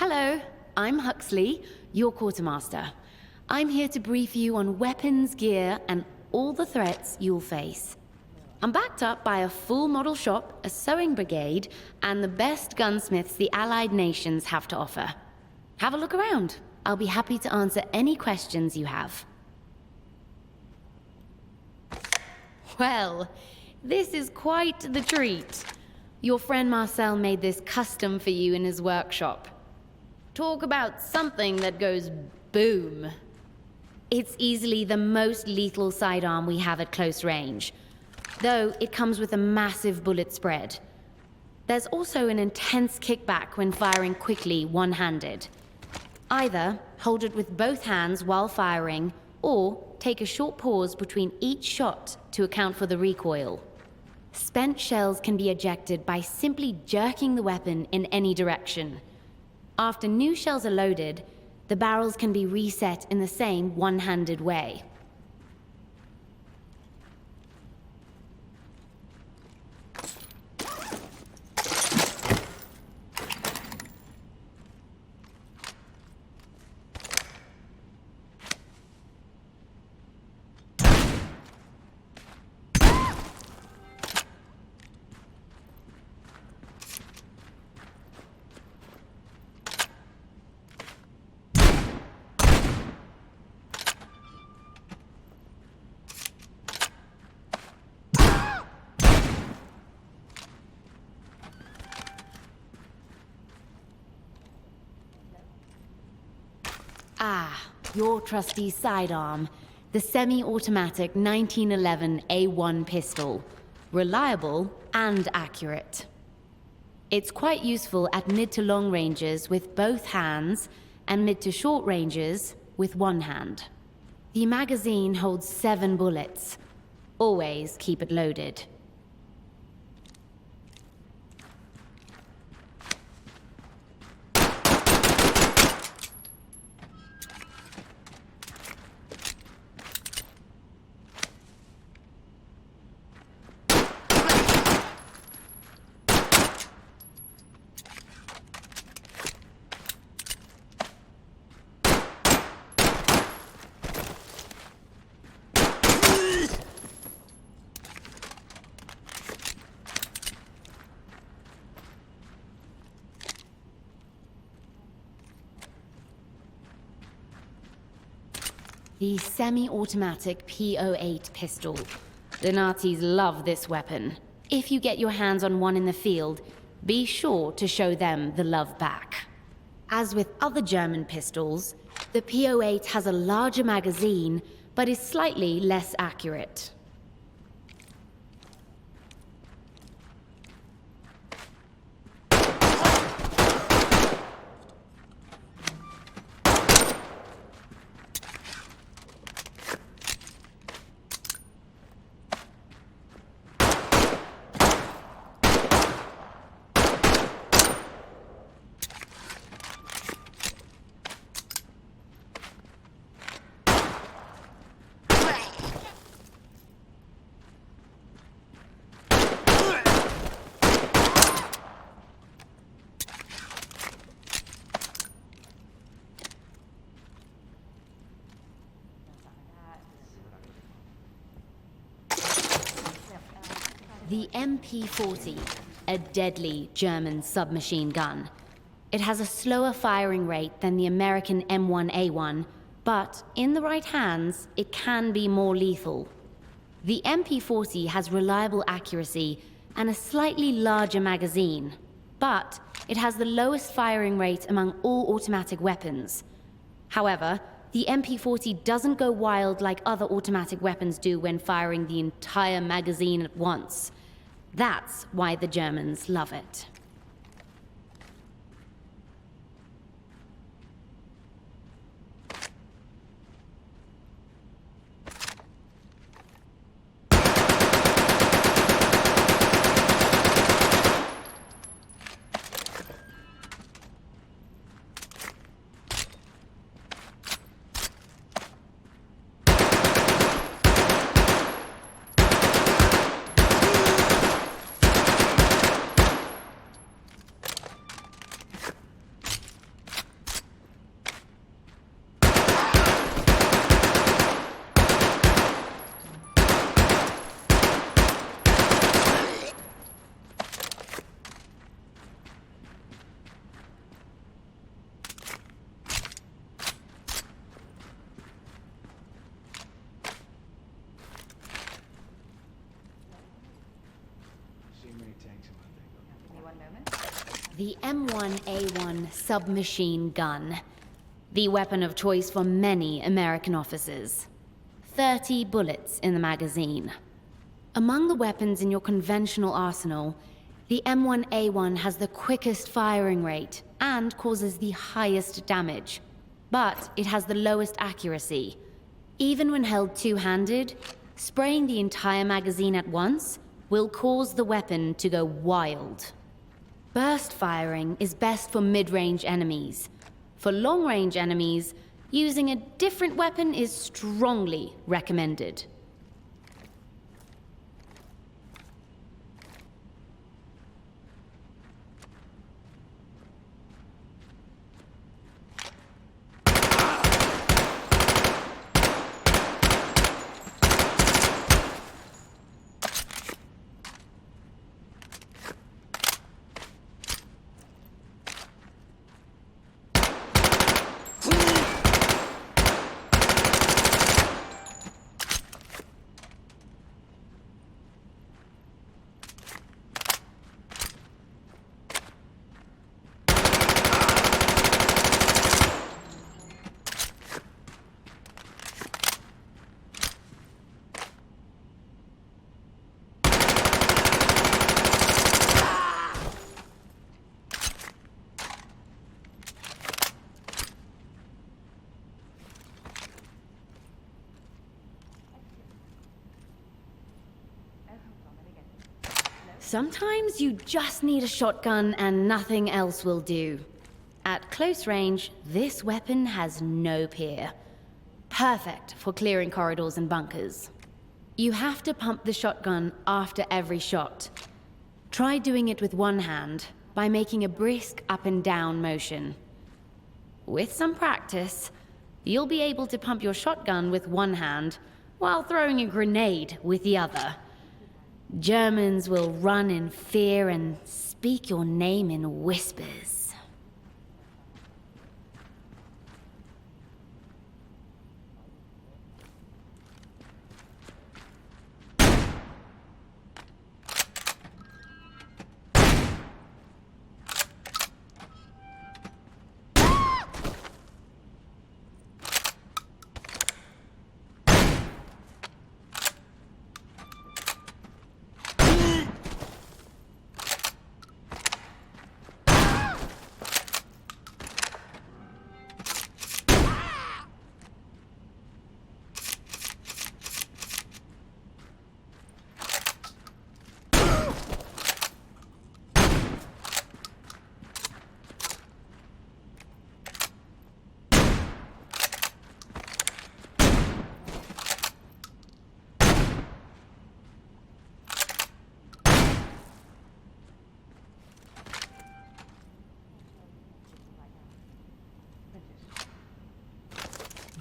Hello, I'm Huxley, your quartermaster. I'm here to brief you on weapons, gear, and all the threats you'll face. I'm backed up by a full model shop, a sewing brigade, and the best gunsmiths the Allied nations have to offer. Have a look around. I'll be happy to answer any questions you have. Well, this is quite the treat. Your friend Marcel made this custom for you in his workshop. Talk about something that goes boom. It's easily the most lethal sidearm we have at close range, though it comes with a massive bullet spread. There's also an intense kickback when firing quickly one-handed. Either hold it with both hands while firing, or take a short pause between each shot to account for the recoil. Spent shells can be ejected by simply jerking the weapon in any direction. After new shells are loaded, the barrels can be reset in the same one-handed way. Your trusty sidearm, the semi-automatic 1911 A1 pistol. Reliable and accurate. It's quite useful at mid to long ranges with both hands, and mid to short ranges with one hand. The magazine holds 7 bullets. Always keep it loaded. The semi-automatic P08 pistol. The Nazis love this weapon. If you get your hands on one in the field, be sure to show them the love back. As with other German pistols, the P08 has a larger magazine, but is slightly less accurate. The MP40, a deadly German submachine gun. It has a slower firing rate than the American M1A1, but in the right hands, it can be more lethal. The MP40 has reliable accuracy and a slightly larger magazine, but it has the lowest firing rate among all automatic weapons. However, the MP40 doesn't go wild like other automatic weapons do when firing the entire magazine at once. That's why the Germans love it. The M1A1 submachine gun. The weapon of choice for many American officers. 30 bullets in the magazine. Among the weapons in your conventional arsenal, the M1A1 has the quickest firing rate and causes the highest damage. But it has the lowest accuracy. Even when held two-handed, spraying the entire magazine at once will cause the weapon to go wild. Burst firing is best for mid-range enemies. For long-range enemies, using a different weapon is strongly recommended. Sometimes you just need a shotgun and nothing else will do. At close range, this weapon has no peer. Perfect for clearing corridors and bunkers. You have to pump the shotgun after every shot. Try doing it with one hand by making a brisk up and down motion. With some practice, you'll be able to pump your shotgun with one hand while throwing a grenade with the other. Germans will run in fear and speak your name in whispers.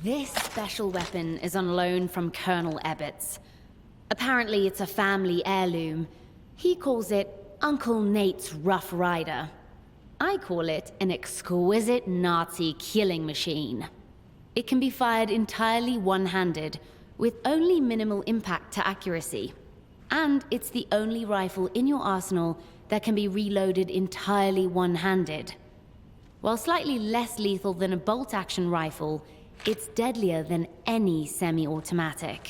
This special weapon is on loan from Colonel Ebbets. Apparently it's a family heirloom. He calls it Uncle Nate's Rough Rider. I call it an exquisite Nazi killing machine. It can be fired entirely one-handed, with only minimal impact to accuracy. And it's the only rifle in your arsenal that can be reloaded entirely one-handed. While slightly less lethal than a bolt-action rifle, it's deadlier than any semi-automatic.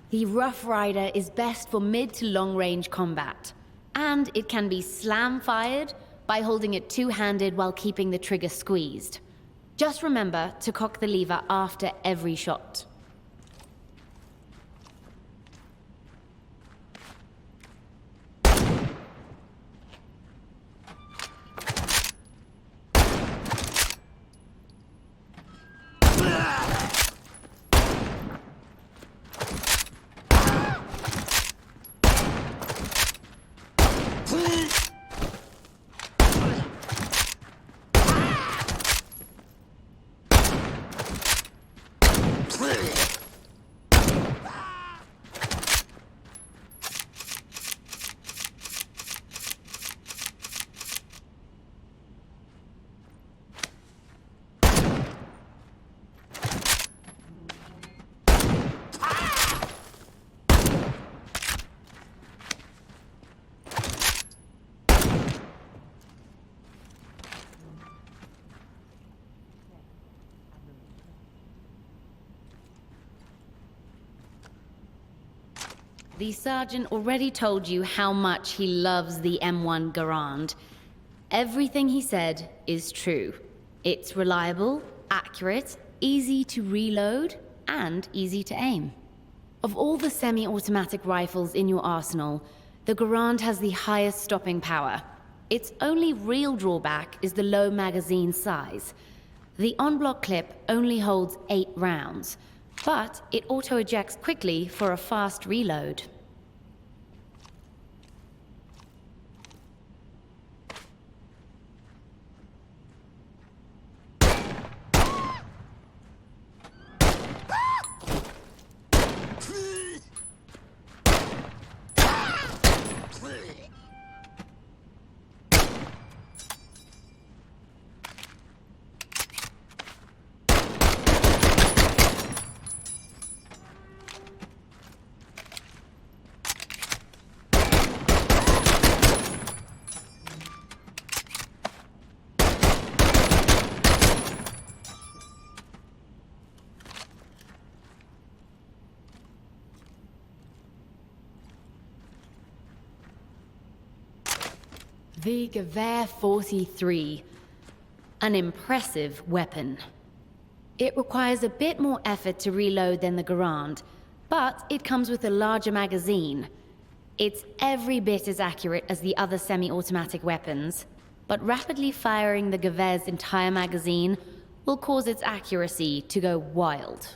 The Rough Rider is best for mid to long-range combat, and it can be slam-fired by holding it two-handed while keeping the trigger squeezed. Just remember to cock the lever after every shot. the sergeant already told you how much he loves the M1 Garand. Everything he said is true. It's reliable, accurate, easy to reload, and easy to aim. Of all the semi-automatic rifles in your arsenal, the Garand has the highest stopping power. Its only real drawback is the low magazine size. The on-block clip only holds 8 rounds, but it auto-ejects quickly for a fast reload. The Gewehr 43. An impressive weapon. It requires a bit more effort to reload than the Garand, but it comes with a larger magazine. It's every bit as accurate as the other semi-automatic weapons, but rapidly firing the Gewehr's entire magazine will cause its accuracy to go wild.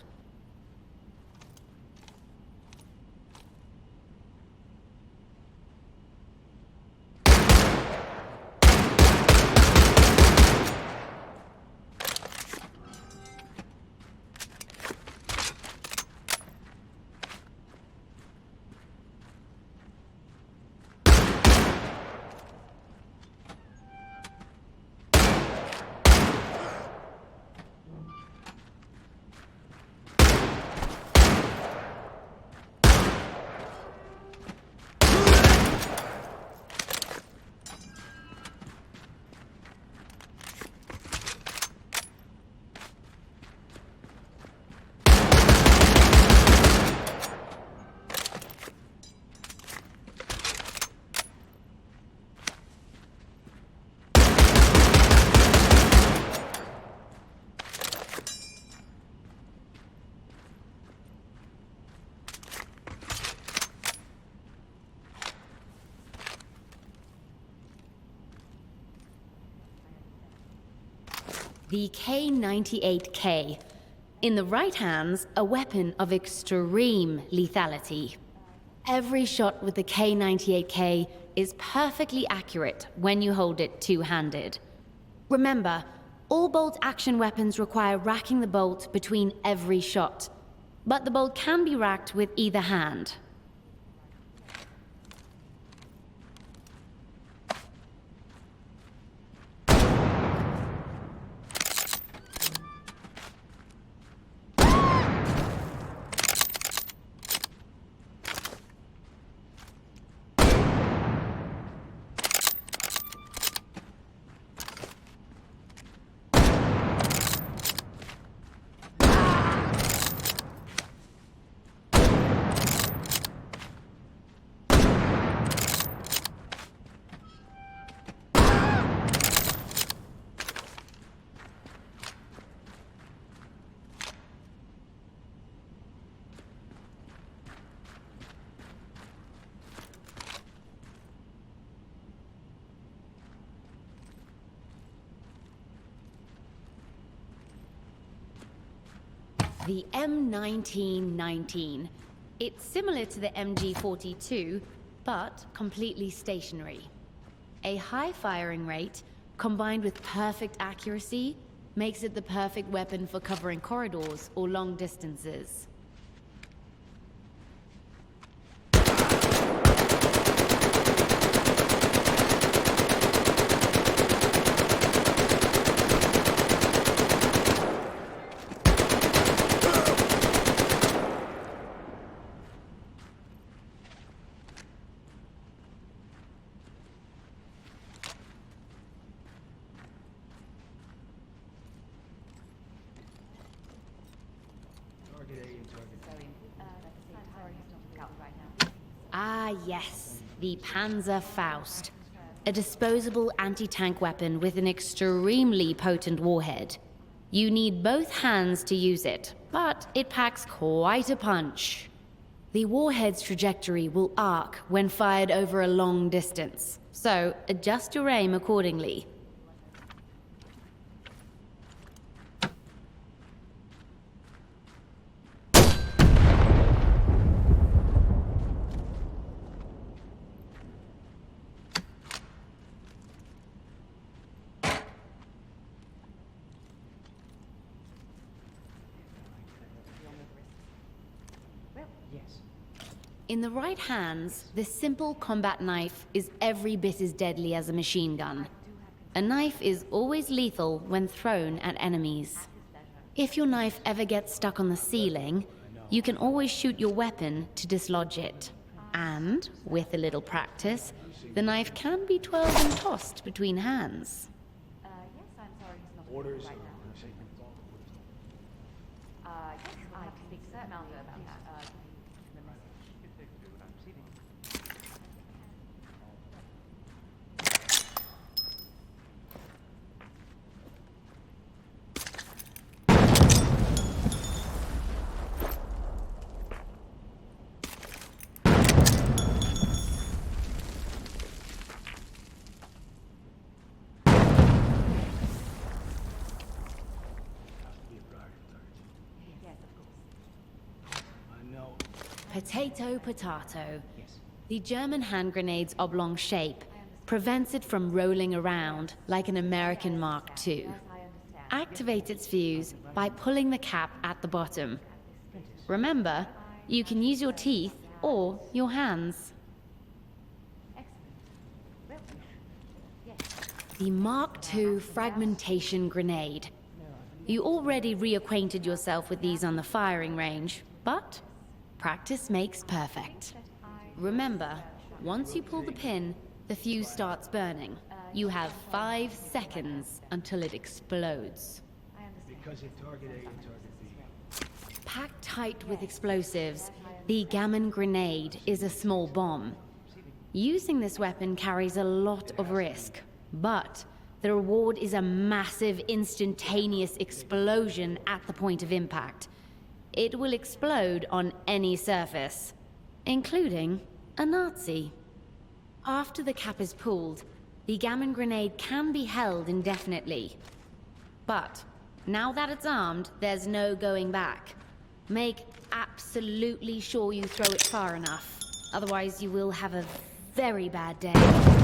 The K98K. In the right hands, a weapon of extreme lethality. Every shot with the K98K is perfectly accurate when you hold it two-handed. Remember, all bolt-action weapons require racking the bolt between every shot, but the bolt can be racked with either hand. The M1919. It's similar to the MG42, but completely stationary. A high firing rate, combined with perfect accuracy, makes it the perfect weapon for covering corridors or long distances. Ah, yes, the Panzerfaust. A disposable anti-tank weapon with an extremely potent warhead. You need both hands to use it, but it packs quite a punch. The warhead's trajectory will arc when fired over a long distance, so adjust your aim accordingly. In the right hands, this simple combat knife is every bit as deadly as a machine gun. A knife is always lethal when thrown at enemies. If your knife ever gets stuck on the ceiling, you can always shoot your weapon to dislodge it. And, with a little practice, the knife can be twirled and tossed between hands. Yes, I'm sorry, he's not Orders. right now. Yes, I can speak to Commander about that. Potato, potato. The German hand grenade's oblong shape prevents it from rolling around like an American Mark II. Activate its fuse by pulling the cap at the bottom. Remember, you can use your teeth or your hands. The Mark II fragmentation grenade. You already reacquainted yourself with these on the firing range, but practice makes perfect. Remember, once you pull the pin, the fuse starts burning. You have 5 seconds until it explodes. Because it target A and target B. Packed tight with explosives, the Gammon Grenade is a small bomb. Using this weapon carries a lot of risk, but the reward is a massive instantaneous explosion at the point of impact. It will explode on any surface, including a Nazi. After the cap is pulled, the Gammon Grenade can be held indefinitely. But now that it's armed, there's no going back. Make absolutely sure you throw it far enough. Otherwise, you will have a very bad day.